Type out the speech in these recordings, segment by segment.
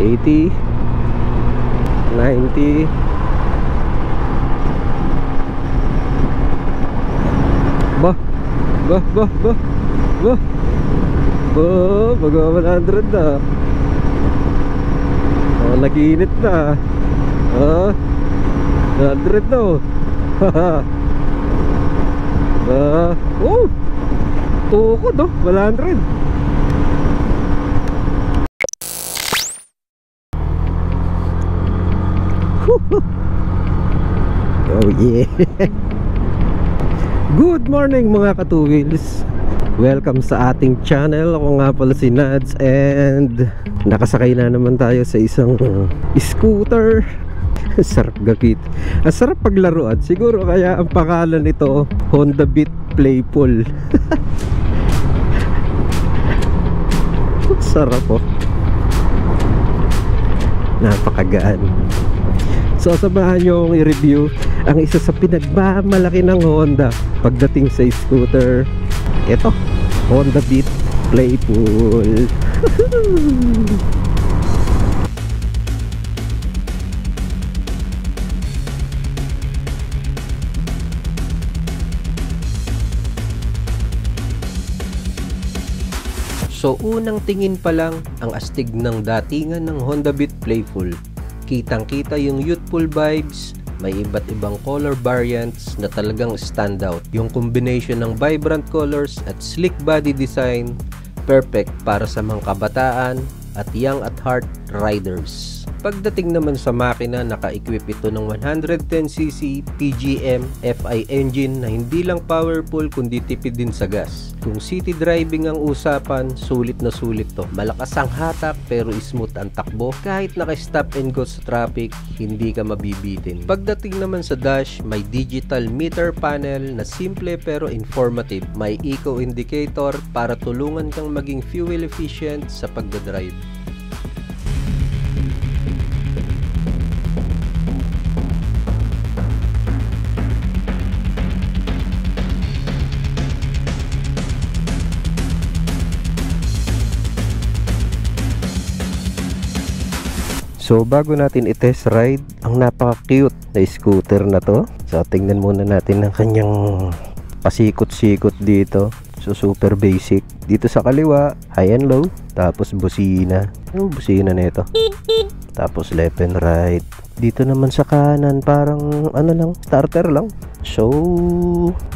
80, 90. Bah, bah, bah, bah, bah. Oh, mag 100 na. Oh, nag-iinit na. Ah, 100 na oh. Oh, tukod oh, 100. Oh yeah. Good morning mga ka-two-wheels. Welcome sa ating channel. Ako nga pala si Nads, and nakasakay na naman tayo sa isang scooter. Sarap gakit. Ang sarap paglaruan. Siguro kaya ang pangalan nito Honda Beat Playful. Sarap oh. Napakagaan. So samahan nyo akong i-review ang isa sa pinagmamalaki ng Honda pagdating sa scooter. Ito, Honda Beat Playful. So unang tingin pa lang, ang astig ng datingan ng Honda Beat Playful. Kitang-kita yung youthful vibes, may iba't ibang color variants na talagang standout. Yung combination ng vibrant colors at sleek body design, perfect para sa mga kabataan at young at heart riders. Pagdating naman sa makina, naka-equip ito ng 110cc PGM FI engine na hindi lang powerful kundi tipid din sa gas. Kung city driving ang usapan, sulit na sulit to. Malakas ang hatak pero smooth ang takbo. Kahit naka-stop and go sa traffic, hindi ka mabibitin. Pagdating naman sa dash, may digital meter panel na simple pero informative. May eco indicator para tulungan kang maging fuel efficient sa pagdadrive. So bago natin i-test ride ang napaka-cute na scooter na to, so tingnan muna natin ang kanyang pasikot-sikot dito. So super basic. Dito sa kaliwa, high and low, tapos busina. Oh, busina na ito. Tapos left and right. Dito naman sa kanan, parang ano lang, starter lang. So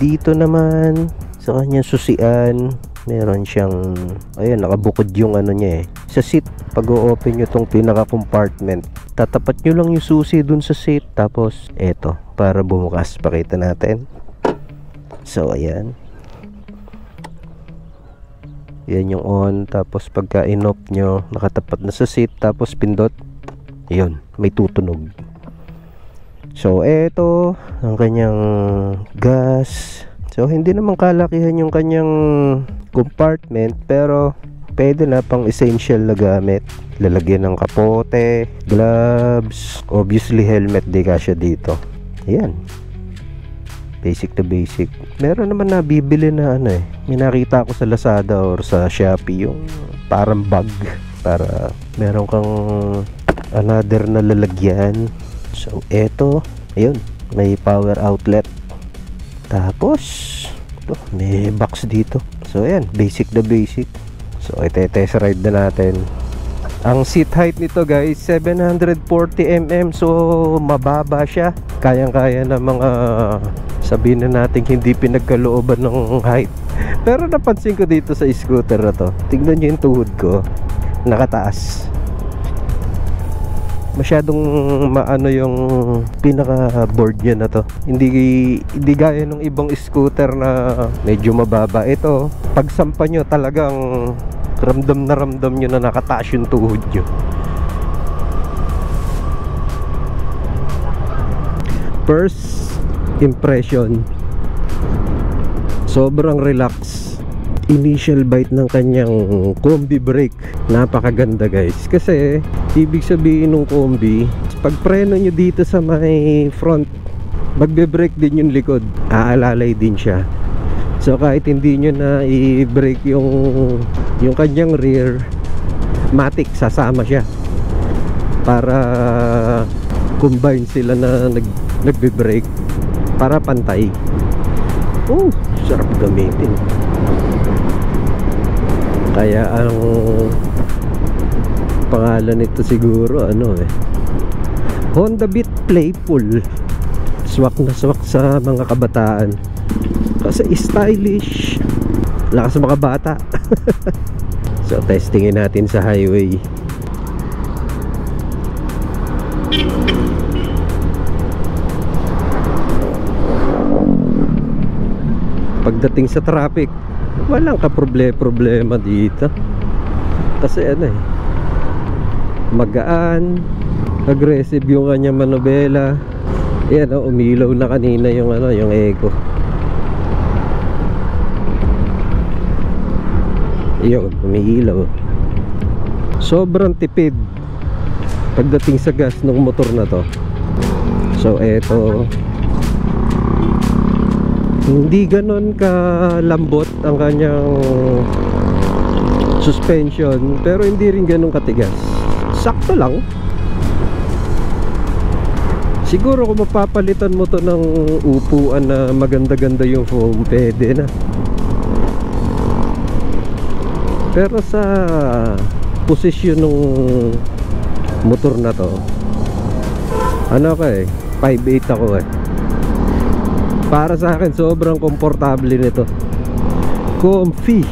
dito naman sa kanyang susian, meron siyang, ayan, nakabukod yung ano niya eh. Sa seat, pag o-open nyo tong pinaka compartment, tatapat nyo lang yung susi dun sa seat, tapos eto, para bumukas. Pakita natin. So ayan, yan yung on. Tapos pagka in-off nyo, nakatapat na sa seat, tapos pindot, yun, may tutunog. So eto ang kanyang gas. So hindi naman kalakihan yung kanyang compartment, pero pwede na pang essential na gamit. Lalagyan ng kapote, gloves, obviously helmet, di kasya dito. Ayan, basic to basic. Meron naman nabibili na ano eh, may nakita ako sa Lazada or sa Shopee, yung parang bag para meron kang another na lalagyan. So eto, ayun, may power outlet. Tapos ito, may box dito. So ayan, basic na basic. So ite-test ride na natin. Ang seat height nito guys, 740mm. So mababa siya. Kayang-kaya na mga, sabihin na natin, hindi pinagkalooban ng height. Pero napansin ko dito sa scooter na to, tignan nyo yung tuhod ko, nakataas. Masyadong maano yung pinaka board niya na to. Hindi gaya ng ibang scooter na medyo mababa. Ito, pagsampa nyo, talagang ramdam na ramdam nyo na nakataas yung tuhod nyo. First impression, sobrang relax. Initial bite ng kanyang combi brake, napakaganda guys. Kasi ibig sabihin ng combi, pag preno nyo dito sa may front, magbe-brake din yung likod, aalalay din siya. So kahit hindi nyo na i-brake yung kanyang rear, matic, sasama siya. para combine sila na nagbe-brake para pantay. Oh, sarap gamitin. Kaya ang pangalan nito siguro Honda Beat Playful. Swak na swak sa mga kabataan kasi stylish, lakas sa mga bata. So testingin natin sa highway. Pagdating sa traffic, walang problema dito kasi magaan, aggressive yung kanyang manobela. Yan umilaw na kanina yung yung eco. Yun, umiilaw. Sobrang tipid pagdating sa gas ng motor na to. So eto, hindi ganon kalambot ang kanyang suspension, pero hindi rin ganon katigas. Sakto lang. Siguro kung mapapalitan mo to ng upuan na maganda-ganda yung foam, pwede na. Pero sa posisyon ng motor na to, 5'8" ako para sa akin sobrang komportable nito. Comfy.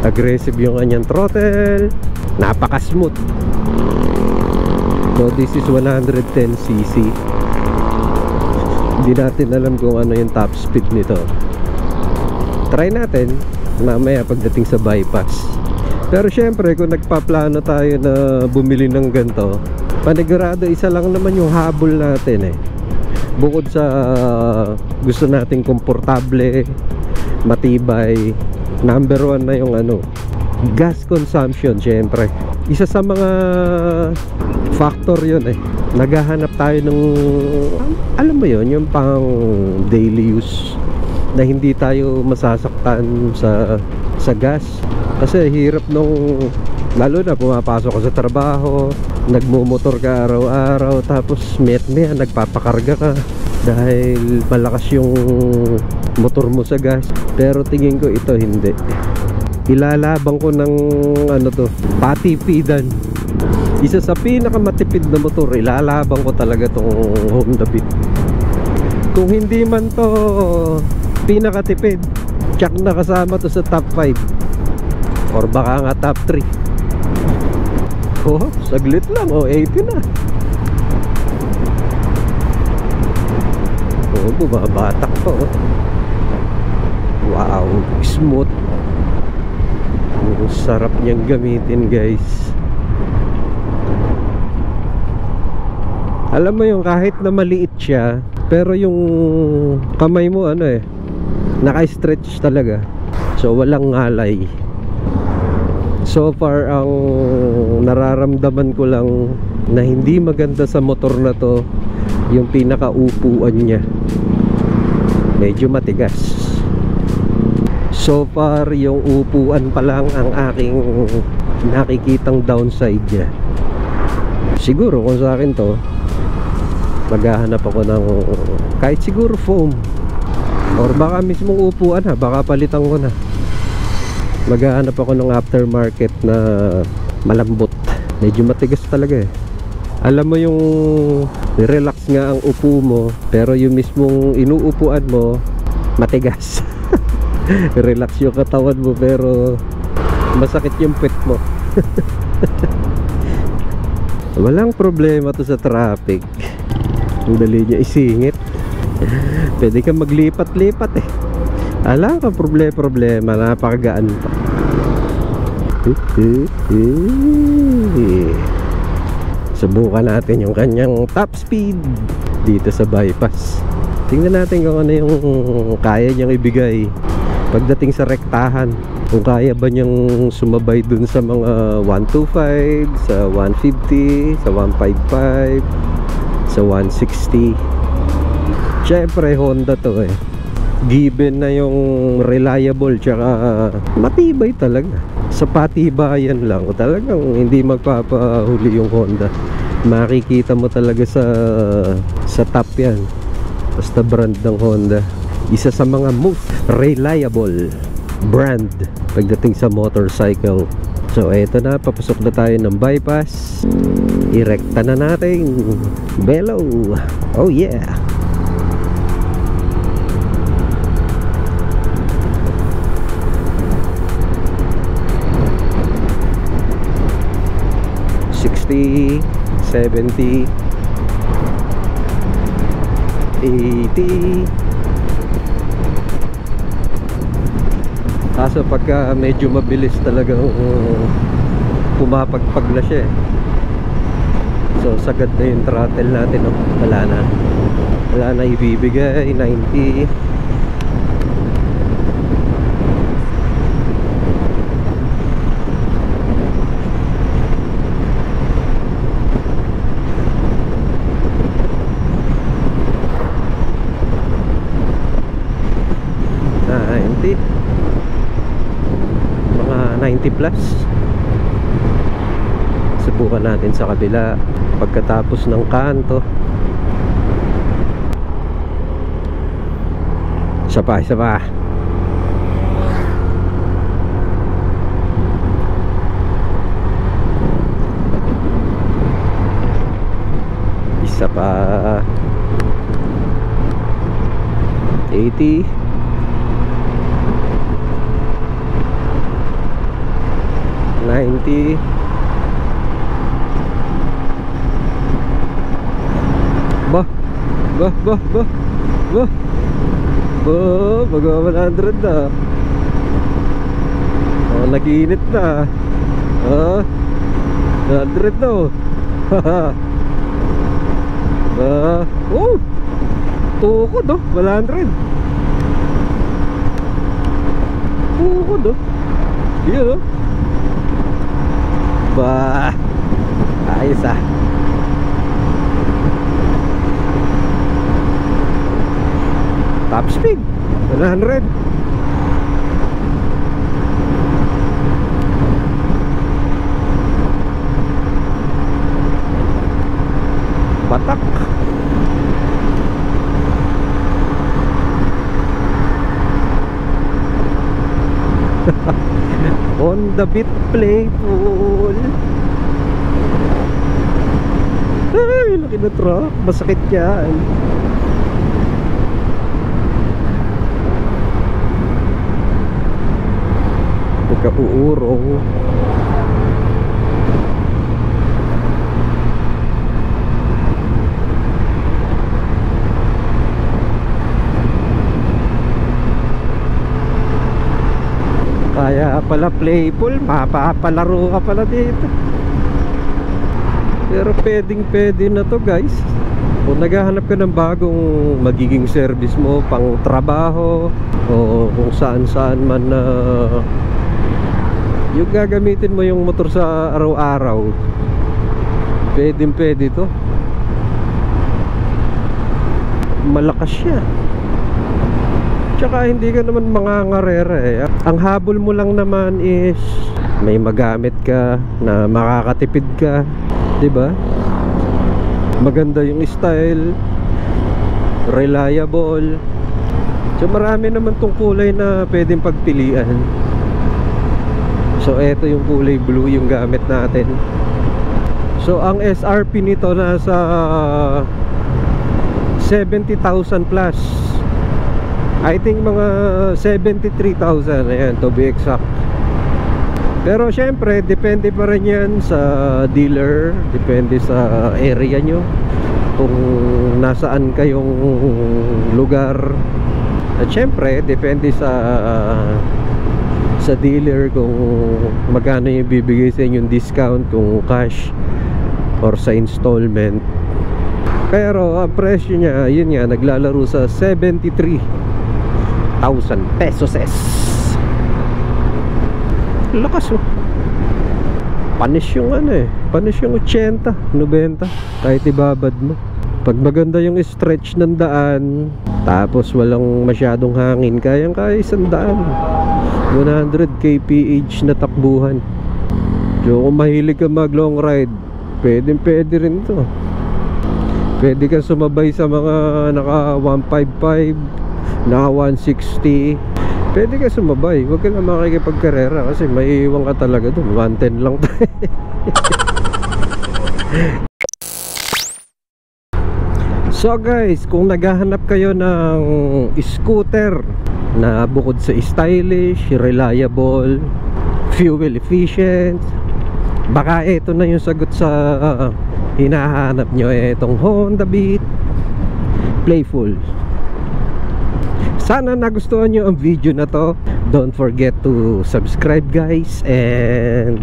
Aggressive yung kanyang throttle, napaka-smooth. So this is 110cc. Hindi natin alam kung ano yung top speed nito. Try natin mamaya pagdating sa bypass. Pero syempre kung nagpaplano tayo na bumili ng ganito, panigurado isa lang naman yung habol natin bukod sa gusto nating komportable, matibay, number one na yung gas consumption. Syempre isa sa mga factor yun naghahanap tayo ng alam mo yun, yung pang daily use na hindi tayo masasaktan sa gas. Kasi hirap lalo na pumapasok ka sa trabaho, nagmumotor ka araw-araw, tapos maya nagpapakarga ka dahil malakas yung motor mo sa gas. Pero tingin ko ito hindi. Ilalabang ko ng patipidan. Isa sa pinakamatipid na motor, ilalabang ko talaga tong Honda Beat. Kung hindi man to pinakatipid, tsak na kasama to sa top 5 or baka nga top 3. Oh, saglit lang, 80 na. Oh, bumabatak pa Wow, smooth. Sarap niyang gamitin, guys. Alam mo yung kahit na maliit siya, pero yung kamay mo naka-stretch talaga. So walang ngalay. So far ang nararamdaman ko lang na hindi maganda sa motor na to yung pinakaupuan niya. Medyo matigas. So far yung upuan pa lang ang aking nakikitang downside niya. Siguro kung sa akin to, maghahanap ako ng kahit siguro foam or baka mismong upuan baka palitan ko na. Maghahanap ako ng aftermarket na malambot. Medyo matigas talaga Alam mo yung relax nga ang upo mo, pero yung mismong inuupuan mo matigas. Relax yung katawan mo pero masakit yung pet mo. Walang problema to sa traffic. Ang dali niya isingit. Pwede kang maglipat-lipat Alam ka problema, napakagaan pa. Subukan natin yung kanyang top speed dito sa bypass. Tingnan natin kung ano yung kaya niyang ibigay pagdating sa rektahan. Kung kaya ba niyang sumabay dun sa mga 125, sa 150, sa 155, sa 160. Syempre Honda to given na yung reliable tsaka matibay talaga. sa patibayan lang, talagang hindi magpapahuli yung Honda. Makikita mo talaga sa top yan, basta brand ng Honda. Isa sa mga most reliable brand pagdating sa motorcycle. So eto na, papasok na tayo ng bypass. Irekta na natin. Bellow. Oh yeah. $60, $70, $80. Kaso pagka medyo mabilis talagang pumapagpag na siya eh. So sagad na yung throttle natin, no? Wala na ibibigay. 90. Mga 90 plus. Subukan natin sa kabila pagkatapos ng kanto. Isa pa. Isa pa. 80. 90. Baga 100 na. Oh, nag-iinit na. 100 na. Tukod oh, 100. Tukod oh. Yun oh. Bah, ayos ah. Top speed 100. Batak. On the beat, playful. Ay, laki na truck. Masakit yan. Nagka-uurong. Kaya pala playful, mapapalaro ka pala dito. Pero pwedeng na to guys. Kung naghahanap ka ng bagong magiging service mo pang trabaho o kung saan man na yung gagamitin mo yung motor sa araw-araw, pwede to. Malakas siya. Tsaka hindi ka naman mangangarera eh. Ang habol mo lang naman is may magamit ka na makakatipid ka, 'di ba? Maganda yung style, reliable. So marami naman tong kulay na pwedeng pagpilian. So eto yung kulay blue yung gamit natin. So ang SRP nito nasa 70,000 plus. I think mga 73,000, ayan, to be exact. Pero syempre depende pa rin yan sa dealer, depende sa area nyo, kung nasaan kayong lugar. At syempre depende sa dealer kung magkano yung bibigay sa inyong discount, kung cash or sa installment. Pero ang presyo niya, yun nga, naglalaro sa 73,000 pesos. Lakas oh. Panis yung ano eh, panis yung 80, 90 kahit ibabad mo. Pag maganda yung stretch ng daan, tapos walang masyadong hangin, kayang-kaya 100 100 kph na takbuhan. So kung mahilig ka mag long ride, pwede rin to. Pwede kang sumabay sa mga naka 155, naka 160. Pwede ka sumabay. Huwag ka lang makikipagkarera kasi maiiwan ka talaga dun. 110 lang tayo. So guys, kung naghahanap kayo ng scooter na bukod sa stylish, reliable, fuel efficient, baka ito na yung sagot sa hinahanap nyo. Itong Honda Beat Playful. Sana nagustuhan nyo ang video na to. Don't forget to subscribe guys, and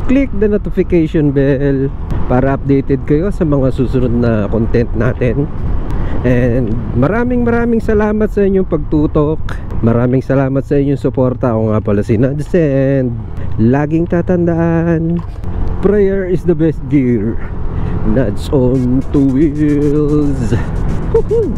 click the notification bell para updated kayo sa mga susunod na content natin. And maraming salamat sa inyong pagtutok. Maraming salamat sa inyong suporta. Ako nga pala si Nads, and laging tatandaan, prayer is the best gear. Nads on two wheels. Woohoo!